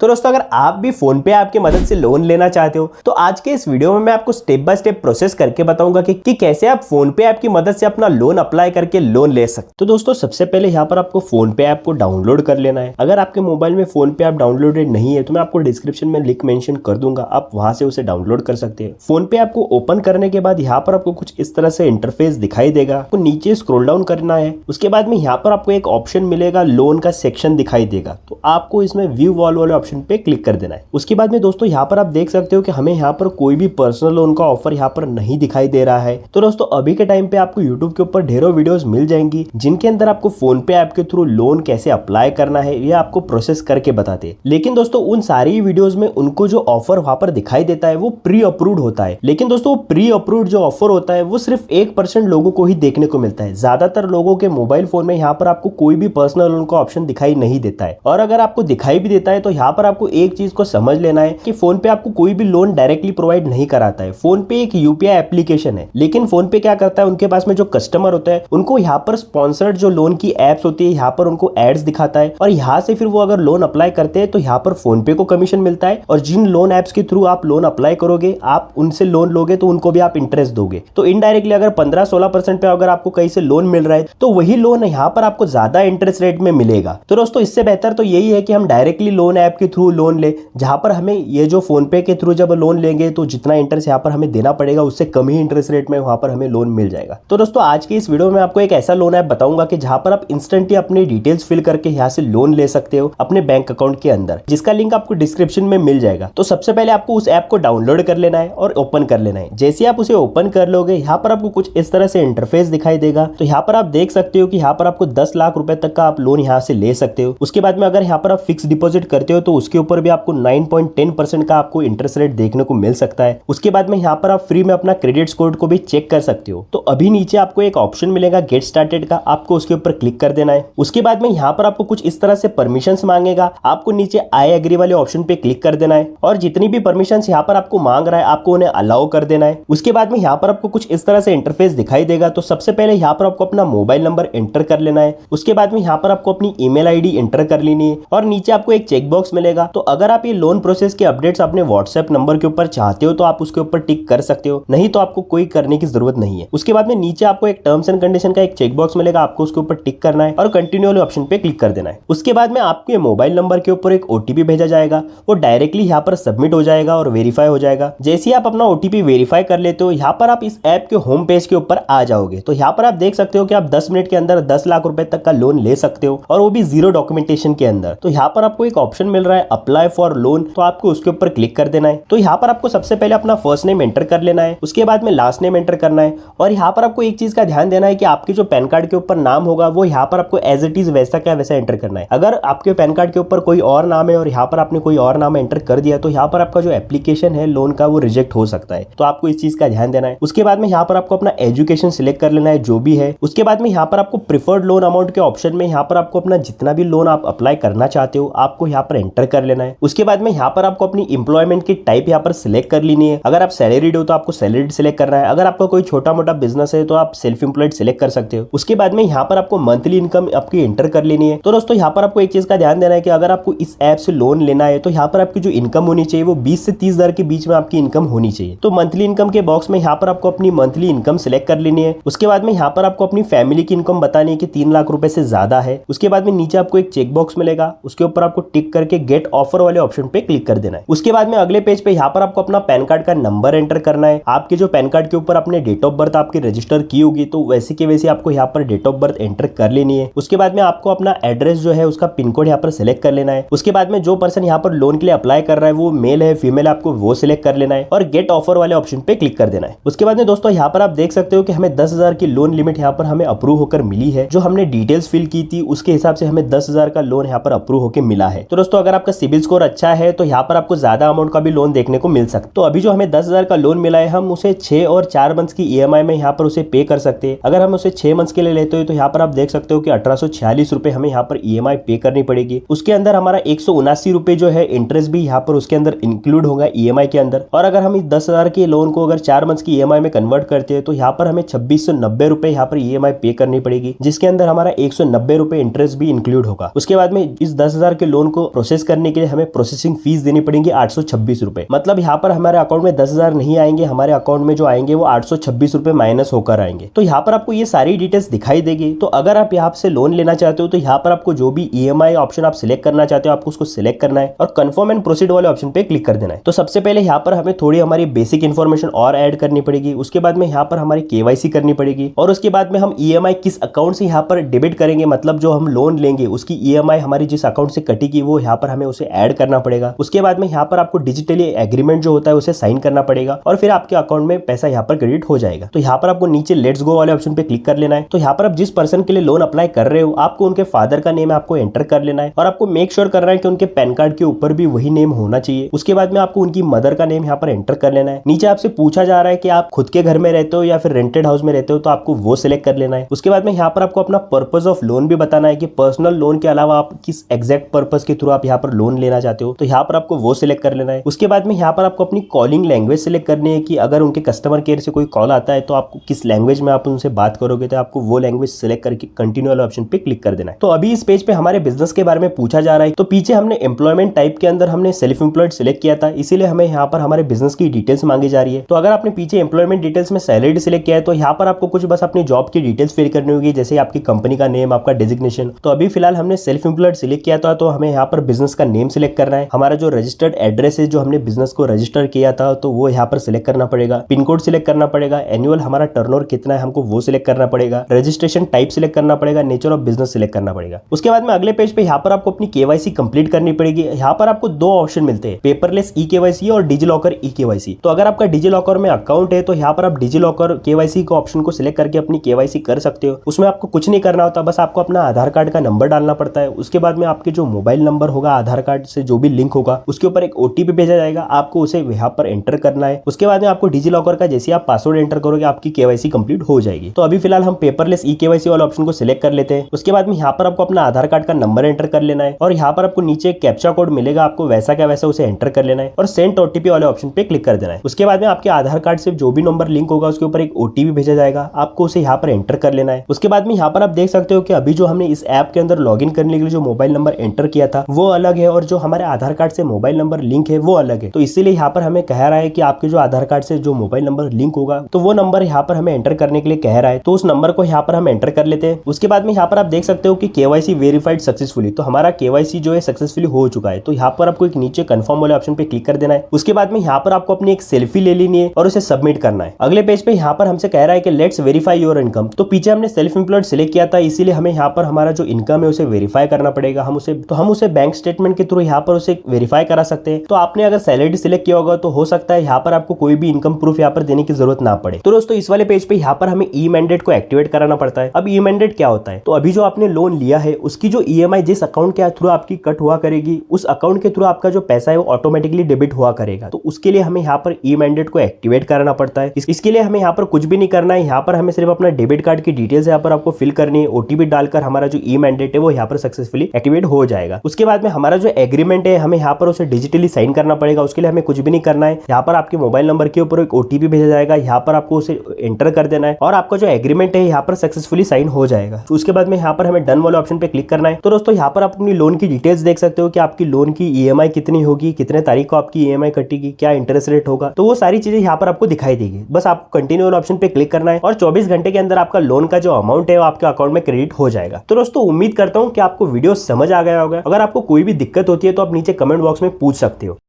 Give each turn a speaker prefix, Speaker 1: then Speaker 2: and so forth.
Speaker 1: तो दोस्तों अगर आप भी फोन पे ऐप की मदद से लोन लेना चाहते हो तो आज के इस वीडियो में मैं आपको स्टेप बाय स्टेप प्रोसेस करके बताऊंगा कि कैसे आप फोन पे ऐप की मदद से अपना लोन अप्लाई करके लोन ले सकते। तो दोस्तों सबसे पहले यहाँ पर आपको फोन पे ऐप को डाउनलोड कर लेना है। अगर आपके मोबाइल में फोन पे ऐप डाउनलोडेड नहीं है तो मैं आपको डिस्क्रिप्शन में लिंक मेंशन कर दूंगा, आप वहां से उसे डाउनलोड कर सकते हैं। फोन पे ऐप को ओपन करने के बाद यहाँ पर आपको कुछ इस तरह से इंटरफेस दिखाई देगा। आपको नीचे स्क्रॉल डाउन करना है। उसके बाद में यहाँ पर आपको एक ऑप्शन मिलेगा, लोन का सेक्शन दिखाई देगा, तो आपको इसमें व्यू ऑल वाले ऑप्शन पे क्लिक कर देना है। उसके बाद में दोस्तों यहाँ पर आप देख सकते हो कि हमें यहाँ पर कोई भी पर्सनल लोन का ऑफर यहाँ पर नहीं दिखाई दे रहा है। तो दोस्तों अभी के टाइम पे आपको यूट्यूब के ऊपर ढेरों वीडियोस मिल जाएंगी जिनके अंदर आपको फोन पे ऐप के थ्रू लोन कैसे अप्लाई करना है ये आपको प्रोसेस करके बताते हैं। लेकिन दोस्तों उन सारी वीडियोस में उनको जो ऑफर वहां पर दिखाई देता है वो प्री अप्रूव्ड होता है। लेकिन दोस्तों प्री अप्रूव्ड जो ऑफर होता है वो सिर्फ 1% लोगों को ही देखने को मिलता है। ज्यादातर लोगों के मोबाइल फोन में यहाँ पर आपको कोई भी पर्सनल लोन का ऑप्शन दिखाई नहीं देता है। और अगर आपको दिखाई भी देता है तो यहाँ पर आपको एक चीज को समझ लेना है कि फोन पे आपको कोई भी लोन डायरेक्टली प्रोवाइड नहीं कराता है। फोन पे एक यूपीआई एप्लीकेशन है, लेकिन फोन पे क्या करता है, उनके पास में जो कस्टमर होता है उनको यहाँ पर स्पॉन्सर्ड जो लोन की एप्स होती है यहाँ पर उनको एड्स दिखाता है और यहाँ से फिर वो अगर लोन अप्लाई करते हैं तो यहाँ पर फोन पे को कमीशन मिलता है। और जिन लोन एप्स के थ्रू आप लोन अप्लाई करोगे, आप उनसे लोन लोगे तो उनको भी आप इंटरेस्ट दोगे। तो इनडायरेक्टली अगर 15-16% पे अगर आपको कहीं से लोन मिल रहा है तो वही लोन यहाँ पर आपको ज्यादा इंटरेस्ट रेट में मिलेगा। तो दोस्तों इससे बेहतर तो यही है कि हम डायरेक्टली लोन ऐप के थ्रू लोन ले, जहां पर हमें ये जो फोन पे के थ्रू जब लोन लेंगे तो जितना इंटरेस्ट यहाँ पर हमें देना पड़ेगा उससे कम ही इंटरेस्ट रेट में वहां पर हमें लोन मिल जाएगा। तो दोस्तों आज की इस वीडियो में आपको एक ऐसा लोन ऐप बताऊंगा कि जहां पर आप इंस्टेंटली अपनी डिटेल्स फिल करके यहाँ से लोन ले सकते हो अपने बैंक अकाउंट के अंदर, जिसका लिंक आपको डिस्क्रिप्शन में मिल जाएगा। तो सबसे पहले आपको उस ऐप को डाउनलोड कर लेना है और ओपन कर लेना है। जैसे आप उसे ओपन कर लोगे यहाँ पर आपको कुछ इस तरह से इंटरफेस दिखाई देगा। तो यहाँ पर आप देख सकते हो कि यहाँ पर आपको 10 लाख रुपए तक का आप लोन यहाँ से ले सकते हो। उसके बाद में अगर यहाँ पर आप फिक्स डिपॉजिट करते हो तो उसके ऊपर भी आपको 9.10% का आपको इंटरेस्ट रेट देखने को मिल सकता है। उसके बाद में यहाँ पर आप फ्री में अपना क्रेडिट स्कोर को भी चेक कर सकते हो। तो अभी नीचे आपको एक ऑप्शन मिलेगा गेट स्टार्टेड का, आपको उसके ऊपर क्लिक कर देना है। उसके बाद में यहाँ पर आपको कुछ इस तरह से परमिशंस मांगेगा, आपको नीचे आई एग्री वाले ऑप्शन पे क्लिक कर देना है और जितनी भी परमिशंस यहाँ पर आपको मांग रहा है आपको उन्हें अलाउ कर देना है। उसके बाद में यहाँ पर आपको कुछ इस तरह से इंटरफेस दिखाई देगा। तो सबसे पहले यहाँ पर आपको अपना मोबाइल नंबर एंटर कर लेना है। उसके बाद में यहाँ पर आपको अपनी ईमेल आईडी एंटर कर लेनी है और नीचे आपको एक चेक बॉक्स मिलेगा। तो अगर आप ये लोन प्रोसेस के अपडेट्स अपने व्हाट्सएप नंबर के ऊपर चाहते हो तो आप उसके ऊपर टिक कर सकते हो, नहीं तो आपको कोई करने की जरूरत नहीं है। उसके बाद में नीचे आपको एक टर्म्स एंड कंडीशन का एक चेक बॉक्स मिलेगा, आपको उसके ऊपर टिक करना है और कंटिन्यू वाले ऑप्शन पे क्लिक कर देना है। उसके बाद में आपके मोबाइल नंबर के ऊपर एक ओटीपी भेजा जाएगा, वो डायरेक्टली यहाँ पर सबमिट हो जाएगा और वेरीफाई हो जाएगा। जैसे ही आप अपना ओटीपी वेरीफाई कर लेते हो यहाँ पर आप इस ऐप के होम पेज के ऊपर आ जाओगे। तो यहाँ पर आप देख सकते हो कि आप 10 मिनट के अंदर 10 लाख रुपए तक का लोन ले सकते हो और वो भी जीरो डॉक्यूमेंटेशन के अंदर। तो यहाँ पर आपको एक ऑप्शन मिल रहा है अप्लाई फॉर लोन, तो आपको उसके ऊपर क्लिक कर देना है। तो यहाँ पर आपको सबसे पहले अपना फर्स्ट नेम एंटर कर लेना है, उसके बाद में लास्ट नेम एंटर करना है और यहाँ पर आपको एक चीज का ध्यान देना है कि आपके जो पैन कार्ड के ऊपर नाम होगा वो यहाँ पर आपको एज इट इज वैसा क्या वैसा एंटर करना है। अगर आपके पैन कार्ड के ऊपर कोई और नाम है और यहाँ पर आपने कोई और नाम एंटर कर दिया तो यहाँ पर आपका जो एप्लीकेशन है लोन का वो रिजेक्ट हो सकता है। तो आपको इस चीज का ध्यान देना है। उसके बाद में यहाँ पर आपको अपना एजुकेशन सिलेक्ट कर लेना है जो भी है। उसके बाद में यहाँ पर आपको प्रिफर्ड लोन अमाउंट के ऑप्शन में यहाँ पर आपको अपना जितना भी लोन आप अप्लाई करना चाहते हो आपको यहाँ पर एंटर कर लेना है। उसके बाद में यहाँ पर आपको अपनी इंप्लॉयमेंट की टाइप यहाँ पर सिलेक्ट कर लेनी है। अगर आप सैलरीड हो तो आपको सैलरीड सिलेक्ट करना है। अगर आपका कोई छोटा मोटा बिजनेस है तो आप सेल्फ एम्प्लॉयड सिलेक्ट कर सकते हो। उसके बाद में यहाँ पर आपको मंथली इनकम आपकी एंटर कर लेनी है। तो दोस्तों यहाँ पर आपको एक चीज का ध्यान देना है कि अगर आपको इस ऐप से लोन लेना है तो यहाँ पर आपकी जो इनकम होनी चाहिए वो 20 से 30 हजार के बीच में आपकी इनकम होनी चाहिए। तो मंथली इनकम के बॉक्स में यहाँ पर आपको अपनी मंथली इनकम सिलेक्ट कर लेनी है। उसके बाद में यहाँ पर आपको अपनी फैमिली की इनकम बतानी है कि 3 लाख रुपए से ज्यादा है। उसके बाद में नीचे आपको एक चेक बॉक्स मिलेगा, उसके ऊपर आपको टिक करके गेट ऑफर वाले ऑप्शन पे क्लिक कर देना है। उसके बाद में अगले पेज पे यहाँ पर आपको अपना पैन कार्ड का नंबर एंटर करना है। आपके जो पैन कार्ड के ऊपर अपने डेट ऑफ बर्थ आपकी रजिस्टर की होगी तो वैसे के वैसे आपको यहाँ पर डेट ऑफ बर्थ एंटर कर लेनी है। उसके बाद में आपको अपना एड्रेस जो है उसका पिन कोड यहाँ पर सिलेक्ट कर लेना है। उसके बाद में जो पर्सन यहाँ पर लोन के लिए अप्लाई कर रहा है वो मेल है फीमेल, आपको वो सिलेक्ट कर लेना है और गेट ऑफर वाले ऑप्शन पे क्लिक कर देना है। उसके बाद में दोस्तों यहाँ पर आप देख सकते हो कि हमें 10,000 की लोन लिमिट यहाँ पर हमें अप्रूव होकर मिली है। जो हमने डिटेल्स फिल की थी उसके हिसाब से हमें 10,000 का लोन यहाँ पर अप्रूव होकर मिला है। तो दोस्तों अगर आपका सिबिल स्कोर अच्छा है तो यहाँ पर आपको ज्यादा अमाउंट का भी लोन देखने को मिल सकता है। तो अभी जो हमें 10,000 का लोन मिला है हम उसे 6 और 4 मंथ्स की EMI में यहाँ पर उसे पे कर सकते हैं। अगर हम उसे 6 मंथ्स के लिए लेते हो तो यहाँ पर आप देख सकते हो कि 1846 रुपए हमें यहाँ पर EMI पे करनी पड़ेगी। उसके अंदर हमारा 179 रुपए जो है इंटरेस्ट भी यहाँ पर उसके अंदर इंक्लूड होगा EMI के अंदर। और अगर हम इस 10,000 के लोन को अगर 4 मंथ्स की EMI में कन्वर्ट करते हैं तो यहाँ पर हमें 2690 रुपए यहाँ पर EMI पे करनी पड़ेगी, जिसके अंदर हमारा 190 रुपए इंटरेस्ट भी इंक्लूड होगा। उसके बाद में इस 10,000 के लोन को प्रोसेस करने के लिए हमें प्रोसेसिंग फीस देनी पड़ेगी 826 रुपए। मतलब यहाँ पर हमारे अकाउंट में 10,000 नहीं आएंगे, हमारे अकाउंट में जो आएंगे वो 826 रुपए माइनस होकर आएंगे। तो यहाँ पर आपको ये सारी डिटेल्स दिखाई देगी। तो अगर आप यहाँ से लोन लेना चाहते हो तो यहाँ पर आपको जो भी EMI ऑप्शन आप सिलेक्ट करना चाहते हो आपको उसको सिलेक्ट करना है और कंफर्म एंड प्रोसीड वाले ऑप्शन पे क्लिक कर देना है। तो सबसे पहले यहाँ पर हमें थोड़ी हमारी बेसिक इन्फॉर्मेशन और ऐड करनी पड़ेगी। उसके बाद में यहाँ पर हमारी KYC करनी पड़ेगी और उसके बाद में हम EMI किस अकाउंट से यहाँ पर डेबिट करेंगे, मतलब जो हम लोन लेंगे उसकी EMI हमारी जिस अकाउंट से कटेगी वो यहाँ पर हमें उसे ऐड करना पड़ेगा। उसके बाद में यहाँ पर आपको डिजिटली एग्रीमेंट जो होता है उसे साइन करना पड़ेगा और फिर आपके अकाउंट में पैसा यहाँ पर क्रेडिट हो जाएगा। तो यहाँ पर आपको नीचे लेट्स गो वाले ऑप्शन पे क्लिक कर लेना है। तो यहाँ पर आप जिस पर्सन के लिए लोन अप्लाई कर रहे हो आपको उनके फादर का नेम आपको एंटर कर लेना है और आपको मेक श्योर करना है कि उनके पैन कार्ड के ऊपर भी वही नेम होना चाहिए। उसके बाद में आपको उनकी मदर का नेम यहाँ पर एंटर कर लेना है। नीचे आपसे पूछा जा रहा है कि आप खुद के घर में रहते हो या फिर रेंटेड हाउस में रहते हो, तो आपको वो सिलेक्ट कर लेना है। उसके बाद में यहाँ पर आपको अपना पर्पस ऑफ लोन भी बताना है कि पर्सनल लोन के अलावा आप किस एग्जैक्ट पर्पस के थ्रू आप यहाँ पर लोन लेना चाहते हो, तो यहाँ पर आपको वो सिलेक्ट कर लेना है। उसके बाद में यहाँ पर आपको अपनी कॉलिंग लैंग्वेज सिलेक्ट करनी है कि अगर उनके कस्टमर केयर से कोई कॉल आता है तो आपको किस लैंग्वेज में आप उनसे बात करोगे, तो आपको वो लैंग्वेज सिलेक्ट करके कंटिन्यू वाले ऑप्शन पे क्लिक कर देना है। तो अभी इस पेज पे हमारे बिजनेस के बारे में पूछा जा रहा है। तो पीछे हमने एम्प्लॉयमेंट टाइप के अंदर हमने सेल्फ एम्प्लॉयड सिलेक्ट किया था, इसीलिए हमें यहाँ पर हमारे बिजनेस की डिटेल्स मांगी जा रही है। तो अगर आपने पीछे एम्प्लॉयमेंट डिटेल्स में सैलरी सिलेक्ट किया है तो यहाँ पर आपको कुछ बस अपनी जॉब की डिटेल्स फिल करनी होगी, जैसे आपकी कंपनी का नेम, आपका डेजिग्नेशन। तो अभी फिलहाल हमने सेल्फ एम्प्लॉयड सिलेक्ट किया था तो हमें यहाँ पर बिजनेस का नेम सिलेक्ट करना है। हमारा जो रजिस्टर्ड एड्रेस है, जो हमने बिजनेस को रजिस्टर किया था, तो वो यहाँ पर सिलेक्ट करना पड़ेगा। पिन कोड सिलेक्ट करना पड़ेगा। एनुअल हमारा टर्नओवर कितना है हमको वो सिलेक्ट करना पड़ेगा। रजिस्ट्रेशन टाइप सिलेक्ट करना पड़ेगा। नेचर ऑफ बिजनेस सिलेक्ट करना पड़ेगा। उसके बाद में अगले पेज पे यहाँ पर आपको अपनी KYC कंप्लीट करनी पड़ेगी। यहाँ पर आपको दो ऑप्शन मिलते हैं, पेपरलेस KYC और डिजिलॉकर KYC। तो अगर आपका डिजिलॉकर में अकाउंट है तो यहाँ पर आप डिजिलॉकर KYC के ऑप्शन को सिलेक्ट करके अपनी KYC कर सकते हो। उसमें आपको कुछ नहीं करना होता, बस आपको अपना आधार कार्ड का नंबर डालना पड़ता है। उसके बाद में आपके जो मोबाइल नंबर होगा आधार कार्ड से जो भी लिंक होगा उसके ऊपर एक OTP भेजा जाएगा, आपको उसे यहाँ पर एंटर करना है। उसके बाद में आपको डिजिलॉकर का जैसे आप पासवर्ड एंटर करोगे आपकी KYC कंप्लीट हो जाएगी। तो अभी फिलहाल हम पेपरलेस KYC वाले ऑप्शन को सिलेक्ट कर लेते हैं। उसके बाद में यहाँ पर आपको अपना आधार कार्ड का नंबर एंटर कर लेना है और यहाँ पर आपको नीचे एक कैप्चा कोड मिलेगा, आपको वैसा क्या वैसा उसे एंटर कर लेना है और सेंड OTP वाले ऑप्शन पे क्लिक कर देना है। उसके बाद में आपके आधार कार्ड से जो भी नंबर लिंक होगा उसके ऊपर एक OTP भेजा जाएगा, आपको उसे यहाँ पर एंटर कर लेना है। उसके बाद में यहाँ पर आप देख सकते हो कि अभी जो हमने इस ऐप के अंदर लॉगिन करने के लिए जो मोबाइल नंबर एंटर किया था वो अलग है और जो हमारे आधार कार्ड से मोबाइल नंबर लिंक है वो अलग है। तो इसीलिए यहाँ पर हमें कह रहा है कि आपके जो आधार कार्ड से जो मोबाइल नंबर लिंक होगा तो वो नंबर यहाँ पर हमें एंटर करने के लिए कह रहा है, तो उस नंबर को यहाँ पर हम एंटर कर लेते हैं। उसके बाद में यहाँ पर आप देख सकते हो कि KYC वेरीफाइड सक्सेसफुली, तो हमारा KYC जो है सक्सेसफुली हो चुका है। तो यहाँ पर आपको एक नीचे कंफर्म वाले ऑप्शन पे क्लिक कर देना है। उसके बाद में यहाँ पर आपको अपनी एक सेल्फी ले लेनी है और उसे सबमिट करना है। अगले पेज पे यहाँ पर हमसे कह रहा है कि लेट्स वेरीफाई योर इनकम। तो पीछे हमने सेल्फ एम्प्लॉयड सिलेक्ट किया था, इसीलिए हमें यहाँ पर हमारा जो इनकम है उसे वेरीफाई करना पड़ेगा। हम उसे बैंक स्टेटमेंट के थ्रू यहाँ पर उसे वेरीफाई करा सकते हैं। तो आपने अगर सैलरी सिलेक्ट किया होगा तो हो सकता है यहाँ पर आपको कोई भी इनकम प्रूफ यहाँ पर देने की जरूरत ना पड़े। तो दोस्तों इस वाले पेज पे यहाँ पर हमें ई मैंडेट को एक्टिवेट कराना पड़ता है। अब ई मैंडेट क्या होता है, तो अभी जो आपने लोन लिया है उसकी जो EMI जिस अकाउंट के थ्रू आपकी कट हुआ करेगी उस अकाउंट के थ्रू आपका जो पैसा है वो ऑटोमेटिकली डेबिट हुआ करेगा। तो उसके लिए हमें यहाँ पर ई मैंडेट को एक्टिवेट कराना पड़ता है। इसके लिए हमें यहाँ पर कुछ भी नहीं करना है, यहाँ पर हमें सिर्फ अपना डेबिट कार्ड की डिटेल्स यहाँ पर आपको फिल करनी है। OTP डालकर हमारा जो ई मैंडेट है वो यहाँ पर सक्सेसफुली एक्टिवेट हो जाएगा। उसके बाद में हमारा जो एग्रीमेंट है हमें यहाँ पर उसे डिजिटली साइन करना पड़ेगा। उसके लिए हमें कुछ भी नहीं करना है, यहाँ पर आपके मोबाइल नंबर के ऊपर एक OTP भेजा जाएगा, यहाँ पर आपको उसे एंटर कर देना है और आपका जो एग्रीमेंट है यहाँ पर सक्सेसफुली साइन हो जाएगा। तो उसके बाद में यहाँ पर हमें डन वाले ऑप्शन पे क्लिक करना है। तो दोस्तों यहाँ पर आप अपनी लोन की डिटेल्स देख सकते हो कि आपकी लोन की EMI कितनी होगी, कितने तारीख को आपकी EMI कटेगी, क्या इंटरेस्ट रेट होगा, तो वो सारी चीजें यहाँ पर आपको दिखाई देगी। बस आपको कंटिन्यू वाले ऑप्शन पे क्लिक करना है और 24 घंटे के अंदर आपका लोन का जो अमाउंट है वो आपके अकाउंट में क्रेडिट हो जाएगा। तो दोस्तों उम्मीद करता हूँ कि आपको वीडियो समझ आ गया होगा। अगर आपको कोई भी दिक्कत होती है तो आप नीचे कमेंट बॉक्स में पूछ सकते हो।